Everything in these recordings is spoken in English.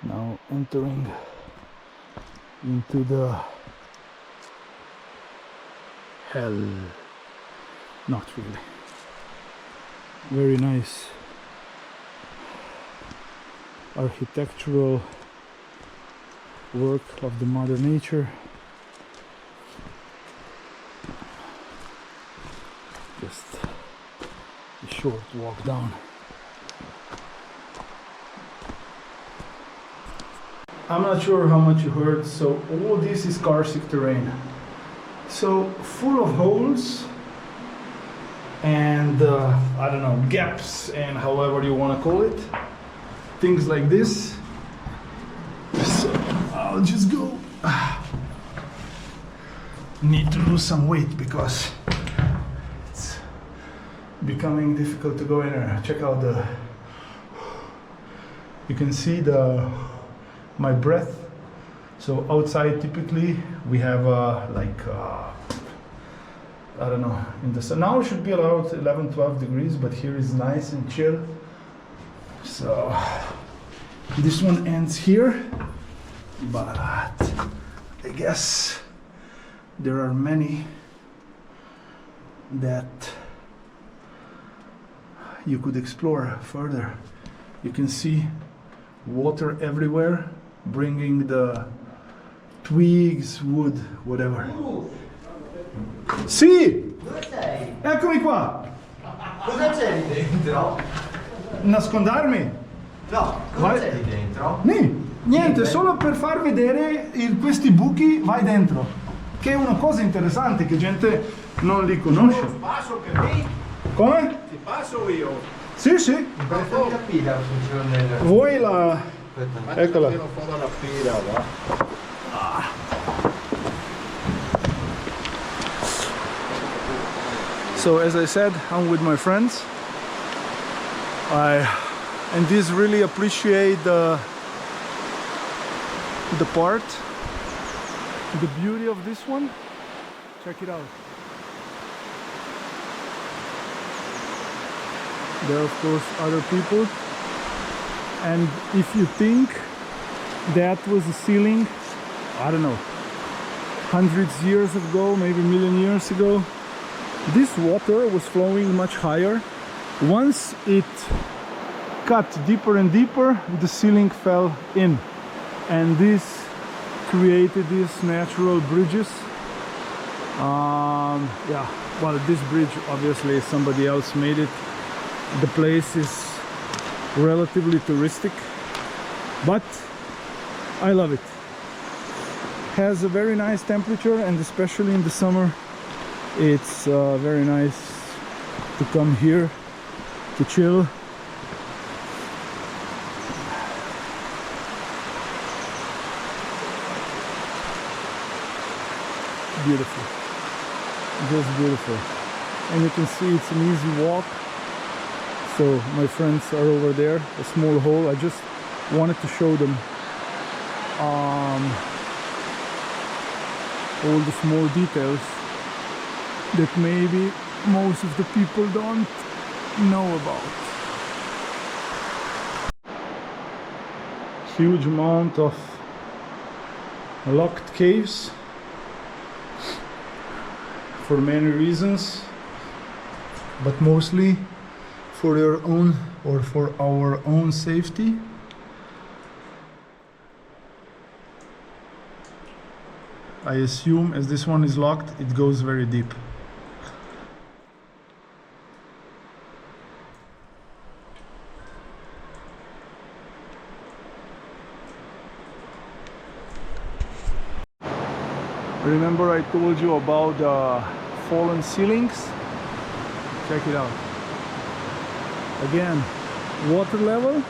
Now entering into the hell. Not really. Very nice architectural work of the Mother Nature. Just a short walk down. I'm not sure how much you heard, so all this is karst terrain. So full of holes and I don't know, gaps and however you want to call it. Things like this. So I'll just go. Need to lose some weight because it's becoming difficult to go in there. Check out the, you can see my breath. So outside typically we have I don't know, in the sun now it should be about 11-12 degrees, but here is nice and chill. So this one ends here, but I guess there are many that you could explore further. You can see water everywhere, bringing the twigs, wood, whatever. Sì! Dove sei? Eccomi qua! Cosa c'è lì dentro? Nascondarmi? No, cosa c'è lì dentro? Niente, solo per far vedere questi buchi, vai dentro. Che è una cosa interessante che gente non li conosce. Passo per me? Come? Ti passo io. Sì, sì. Questa è la pila funziona nel... Vuoi la... Eccola. Tiro fuori la pila, va. So as I said, I'm with my friends. And these really appreciate the part, the beauty of this one. Check it out. There are of course other people, and if you think that was a ceiling, I don't know, hundreds of years ago, maybe a million years ago, this water was flowing much higher. Once it cut deeper and deeper, the ceiling fell in, and this created these natural bridges. Yeah, well, this bridge obviously somebody else made it. The place is relatively touristic, but I love it. Has a very nice temperature, and especially in the summer it's very nice to come here to chill. Beautiful, just beautiful. And you can see it's an easy walk. So my friends are over there, a small hole. I just wanted to show them all the small details that maybe most of the people don't know about. Huge amount of locked caves for many reasons, but mostly for their own or for our own safety. I assume as this one is locked, it goes very deep. Remember I told you about fallen ceilings? Check it out. Again, water level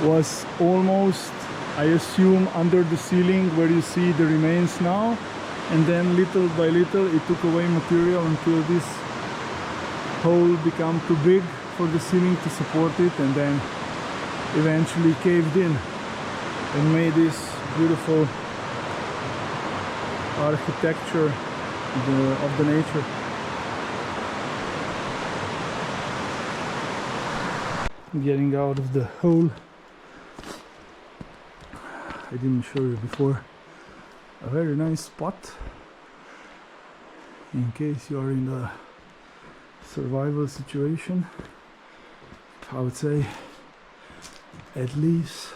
was almost, I assume, under the ceiling where you see the remains now, and then little by little it took away material until this hole became too big for the ceiling to support it, and then eventually caved in and made this beautiful architecture of the nature. getting out of the hole. I didn't show you before. A very nice spot in case you are in a survival situation. I would say at least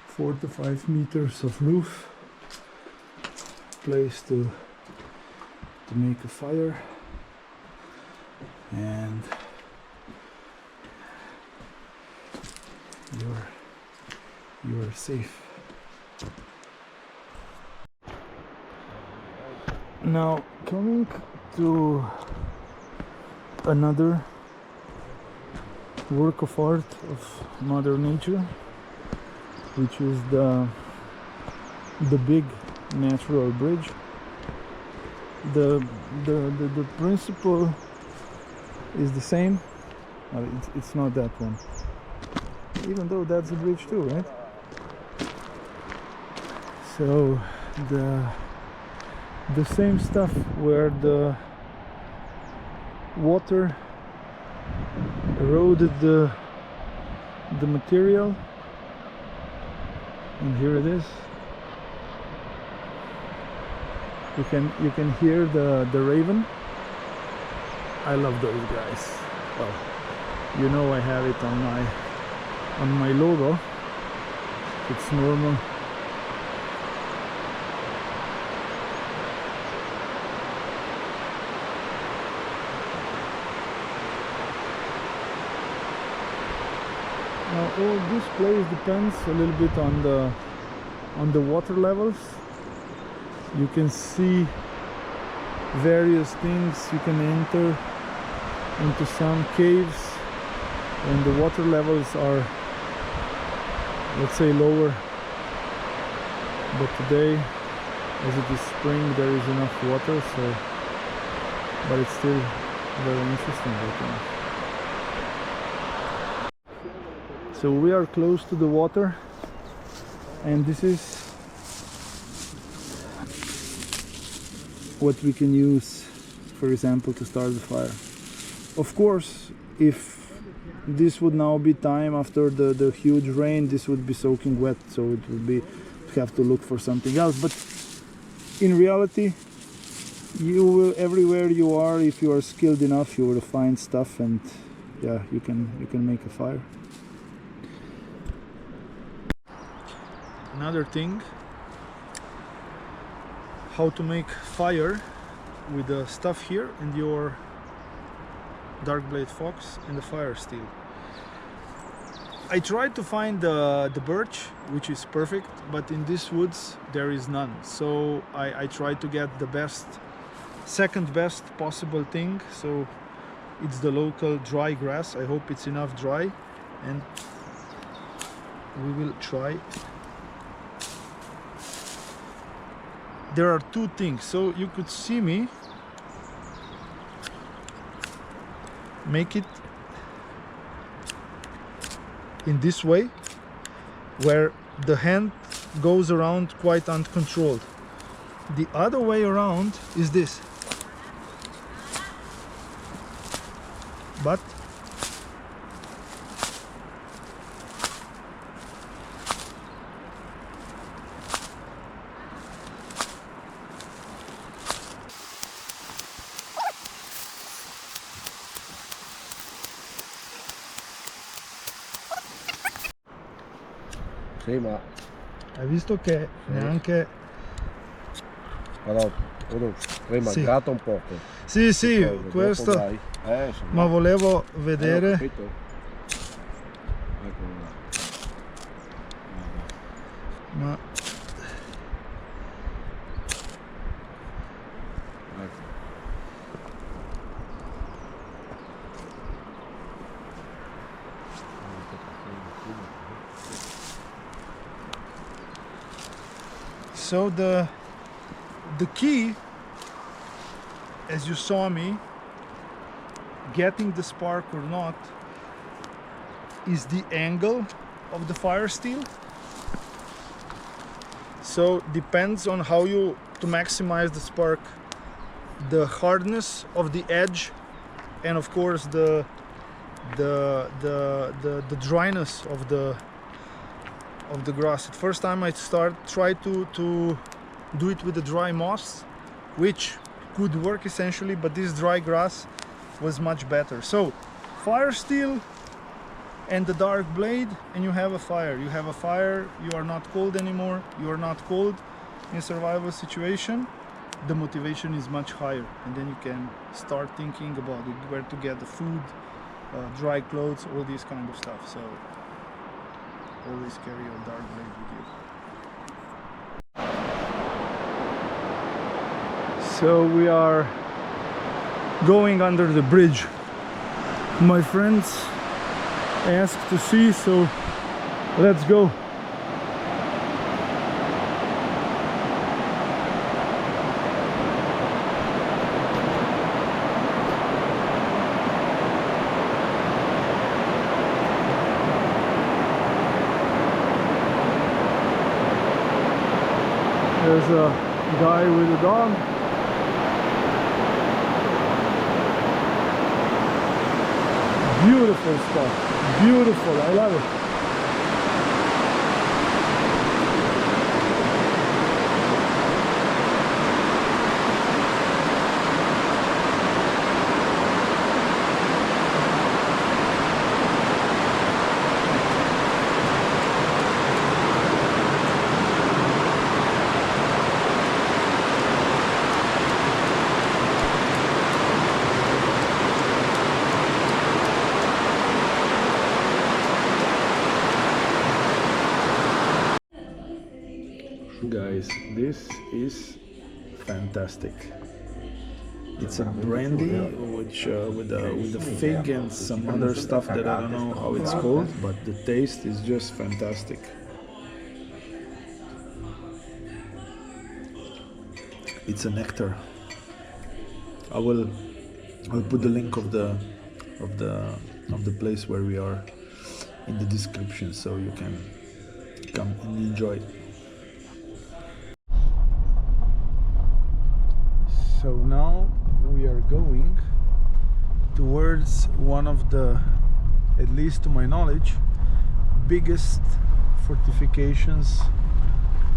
4 to 5 meters of roof, place to make a fire, and you're safe. Now coming to another work of art of Mother Nature, which is the big natural bridge. The principle is the same. It's not that one, even though that's a bridge too, right? So the same stuff, where the water eroded the material, and here it is. You can hear the raven. I love those guys. Well, you know, I have it on my logo. It's normal. Now all this place depends a little bit on the water levels. You can see various things. You can enter into some caves when the water levels are, let's say, lower. But today, as it is spring, there is enough water, so, but it's still very interesting, I think. So we are close to the water, and this is what we can use, for example, to start the fire. Of course, if this would now be time after the huge rain, this would be soaking wet, so it would be have to look for something else. But in reality, you will, everywhere you are, if you are skilled enough, you will find stuff, and yeah, you can make a fire. Another thing, how to make fire with the stuff here and your dark blade fox and the Firesteel. I tried to find the birch, which is perfect, but in these woods there is none. So I tried to get the second best possible thing. So it's the local dry grass. I hope it's enough dry, and we will try. There are two things, so you could see me make it in this way, where the hand goes around quite uncontrolled. The other way around is this, but sì, ma hai visto che neanche... però hai mancato un poco. Sì, sì, questo... ma volevo vedere... Ecco là. Ma... Ecco. So the key, as you saw me getting the spark or not, is the angle of the Firesteel. So depends on how you to maximize the spark, the hardness of the edge, and of course the the dryness of the grass. At first time I tried to do it with the dry moss, which could work essentially, but this dry grass was much better. So Firesteel and the dark blade, and you have a fire. You have a fire, you are not cold anymore, you are not cold in a survival situation. The motivation is much higher, and then you can start thinking about it, where to get the food, dry clothes, all these kind of stuff. So always carry your dark blade with you. So we are going under the bridge. My friends asked to see, so let's go. There's a guy with a dog. Beautiful stuff. Beautiful. I love it. Guys, this is fantastic. It's a brandy which with the fig and some other stuff that I don't know how it's called, but the taste is just fantastic. It's a nectar. I'll put the link of the place where we are in the description, so you can come and enjoy. So now we are going towards one of the, at least to my knowledge, biggest fortifications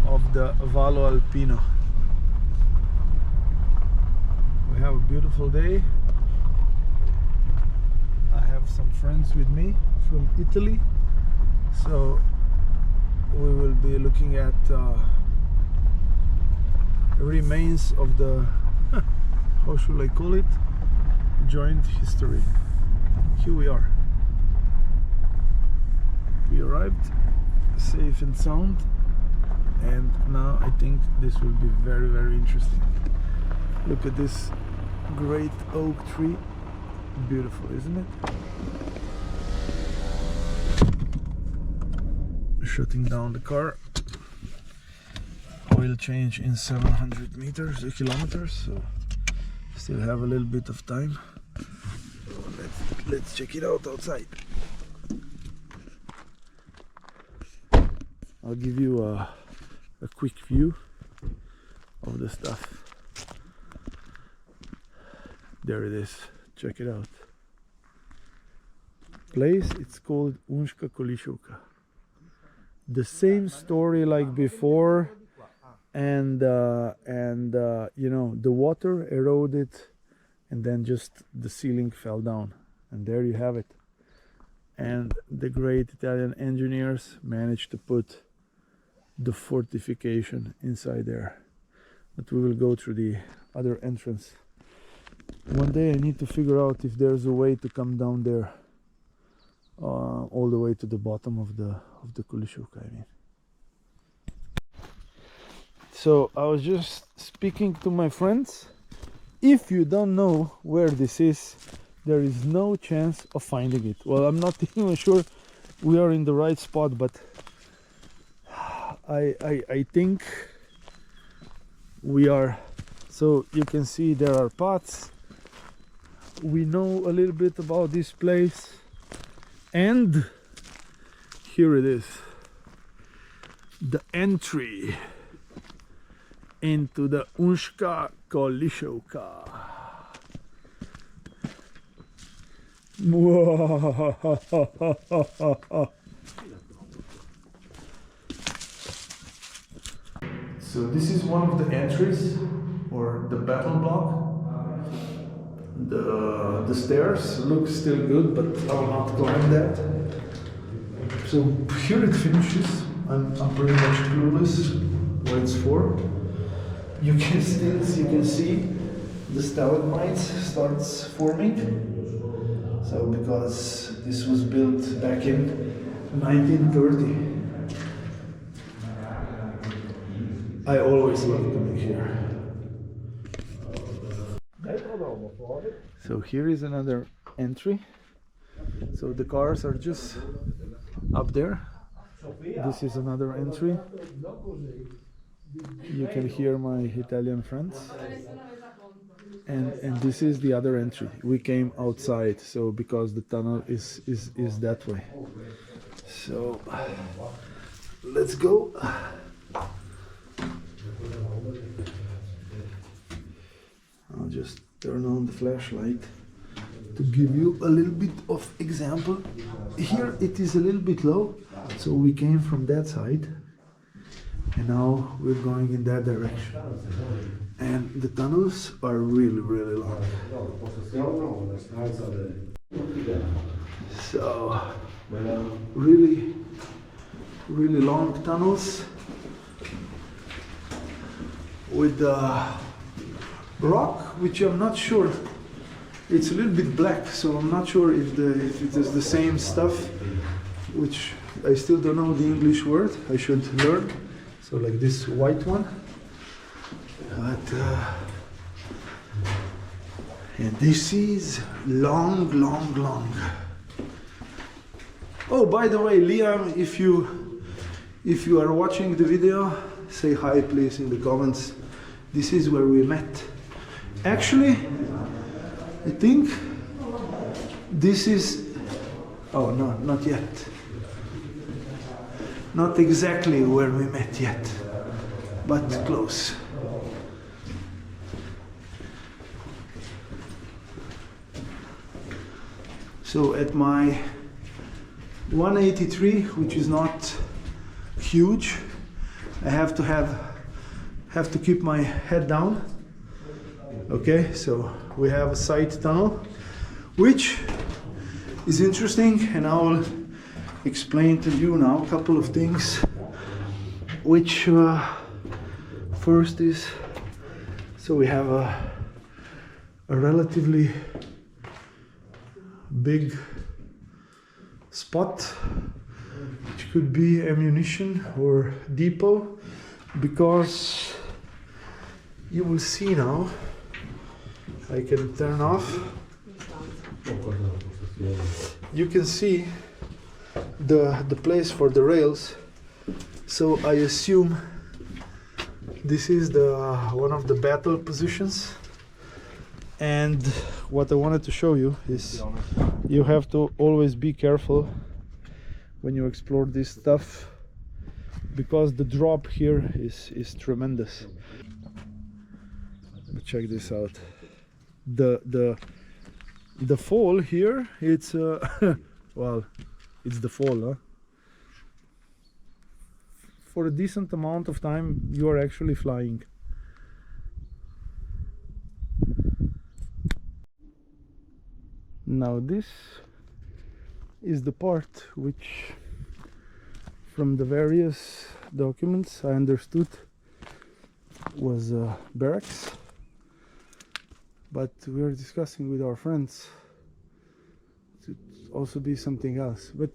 of the Vallo Alpino. We have a beautiful day. I have some friends with me from Italy, so we will be looking at remains of the how should I call it? Joint history. Here we are. We arrived safe and sound, and now I think this will be very, very interesting. Look at this great oak tree. Beautiful, isn't it? Shutting down the car. Oil change in 700 meters, kilometers, so still have a little bit of time. Let's check it out outside. I'll give you a quick view of the stuff. There it is. Check it out. Place, it's called Unska Kolishovka. The same story like before, and you know, the water eroded, and then just the ceiling fell down, and there you have it. And the great Italian engineers managed to put the fortification inside there. But we will go through the other entrance. One day I need to figure out if there's a way to come down there, all the way to the bottom of the Kolishovka, I mean. So I was just speaking to my friends. If you don't know where this is, there is no chance of finding it. Well, I'm not even sure we are in the right spot, but I think we are. So you can see there are pots. We know a little bit about this place, and here it is, the entry into the Unska Kolishovka. So this is one of the entries, or the battle block. The stairs look still good, but I will not climb that. So here it finishes. I'm pretty much clueless what it's for. You can see the stalagmites starts forming. So because this was built back in 1930. I always love coming here. So here is another entry. So the cars are just up there. This is another entry. You can hear my Italian friends. And this is the other entry. We came outside, so because the tunnel is that way. So let's go. I'll just turn on the flashlight to give you a little bit of example. Here it is a little bit low, so we came from that side and now we're going in that direction. And the tunnels are really, really long. So really, really long tunnels with the rock, which I'm not sure. It's a little bit black, so I'm not sure if it is the same stuff, which I still don't know the English word. I should learn. So like this white one. But and this is long, long, long. Oh, by the way, Liam, if you are watching the video, say hi please in the comments. This is where we met. Actually, I think this is, oh no, not yet. Not exactly where we met yet, but close. So at my 183, which is not huge, I have to keep my head down. Okay, so we have a side tunnel, which is interesting, and I will explain to you now a couple of things. Which first is, so we have a relatively big spot, which could be ammunition or depot, because you will see now. I can turn off. You can see the place for the rails. So I assume this is one of the battle positions. And what I wanted to show you is you have to always be careful when you explore this stuff, because the drop here is tremendous. But check this out. The fall here, it's well, it's the fall, huh? For a decent amount of time you are actually flying. Now this is the part which, from the various documents I understood, was barracks. But we are discussing with our friends to also be something else. But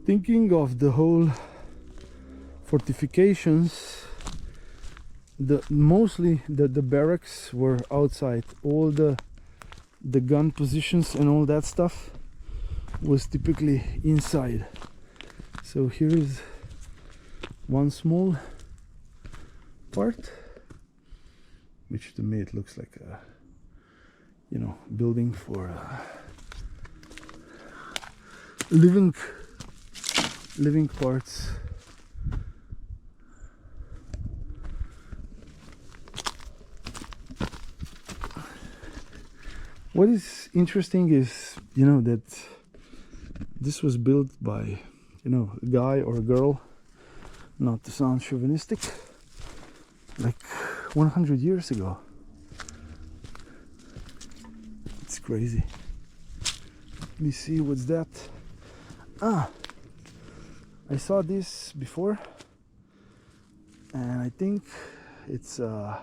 thinking of the whole fortifications, mostly the barracks were outside. All the gun positions and all that stuff was typically inside. So here is one small part, which to me it looks like a, you know, building for living parts. What is interesting is, you know, that this was built by, you know, a guy or a girl, not to sound chauvinistic, like 100 years ago. It's crazy. Let me see, what's that? Ah, I saw this before, and I think it's the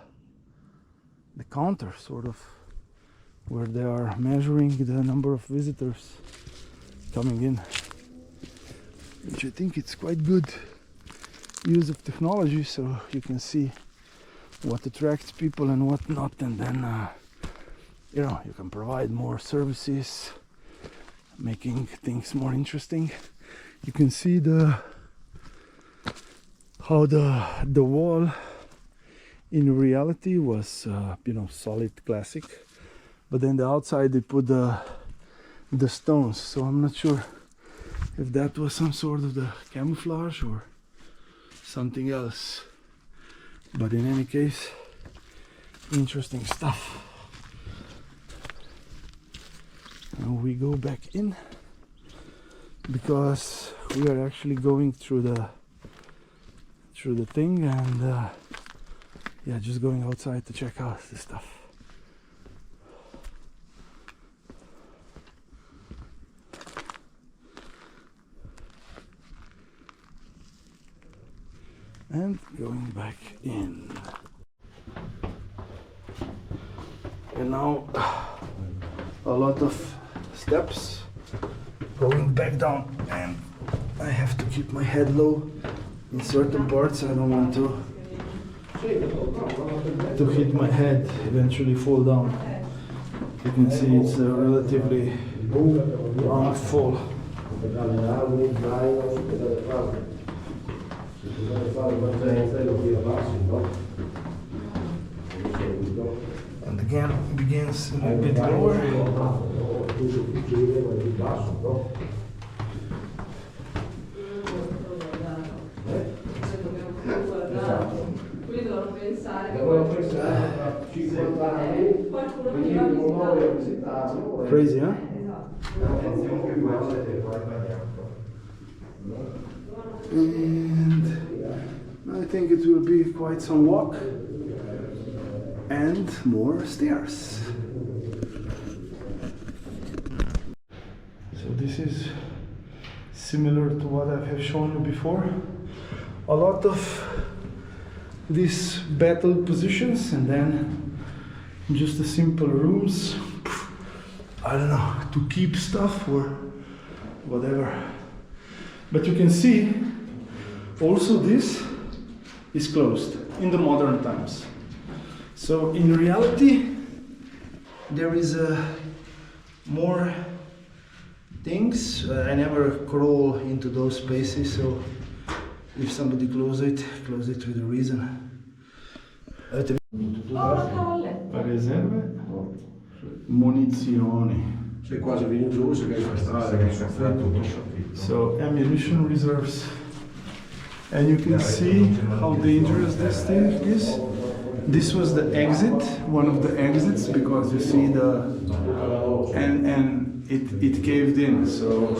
counter, sort of, where they are measuring the number of visitors coming in, which I think it's quite good use of technology, so you can see what attracts people and what not, and then you know, you can provide more services, making things more interesting. You can see how the wall in reality was you know, solid classic, but then the outside they put the stones, so I'm not sure if that was some sort of the camouflage or something else, but in any case, interesting stuff. Now we go back in because we are actually going through the thing, and yeah, just going outside to check out this stuff. And going back in. And now a lot of steps going back down, and I have to keep my head low in certain parts. I don't want to hit my head, eventually fall down. You can see it's a relatively long fall. And again begins a little bit lower. Crazy, huh? And I think it will be quite some walk and more stairs. So this is similar to what I have shown you before. A lot of these battle positions, and then just the simple rooms, I don't know, to keep stuff or whatever. But you can see also this is closed in the modern times. So in reality there is more things. I never crawl into those spaces, so if somebody close it with a reason. Riserve, munizioni. Sei quasi venuto giù, se che strada che sono So ammunition reserves, and you can see how dangerous this thing is. This was the exit, one of the exits, because you see and it caved in, so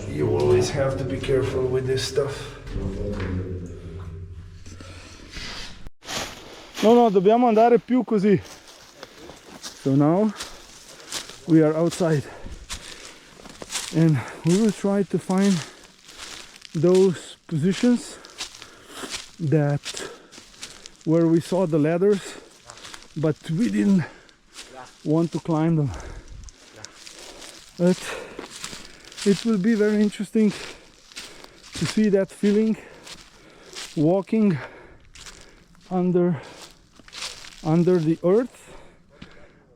you always have to be careful with this stuff. No, dobbiamo andare più così. So now we are outside, and we will try to find those positions that where we saw the ladders, but we didn't want to climb them. But it will be very interesting to see that feeling, walking under the earth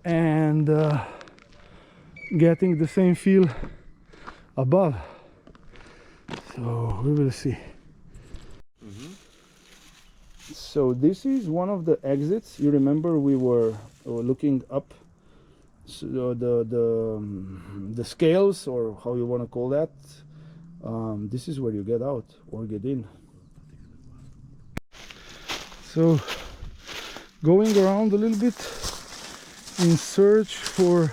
and getting the same feel above. So we will see. So this is one of the exits. You remember we were looking up, so the scales, or how you want to call that. This is where you get out or get in. So going around a little bit, in search for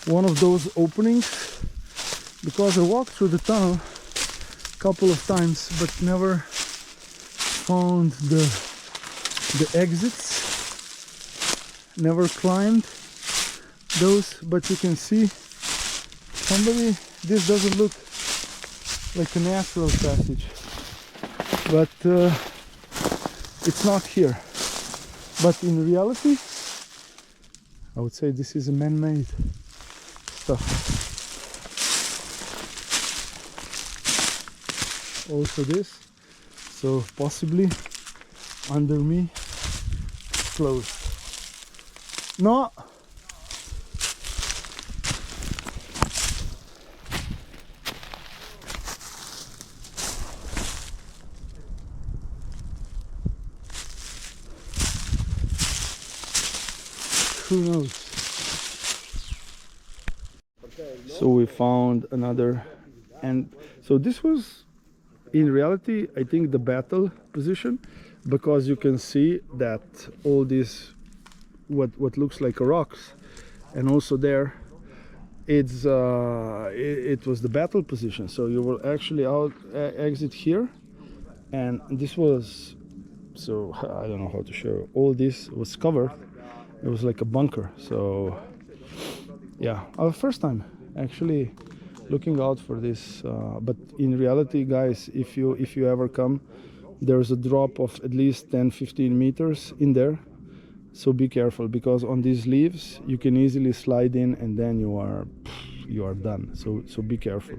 one of those openings, because I walked through the tunnel a couple of times but never found the exits, never climbed those. But you can see somebody, this doesn't look like a natural passage, but it's not here. But in reality, I would say this is a man-made stuff. Also this, so possibly under me it's closed. No! Who knows? So we found another, and so this was in reality I think the battle position, because you can see that all these what looks like rocks, and also there it's it was the battle position. So you will actually exit here, and this was, so I don't know how to show, all this was covered. It was like a bunker. So yeah, our first time actually looking out for this, but in reality, guys, if you ever come, there's a drop of at least 10-15 meters in there, so be careful, because on these leaves you can easily slide in and then you are done. So be careful.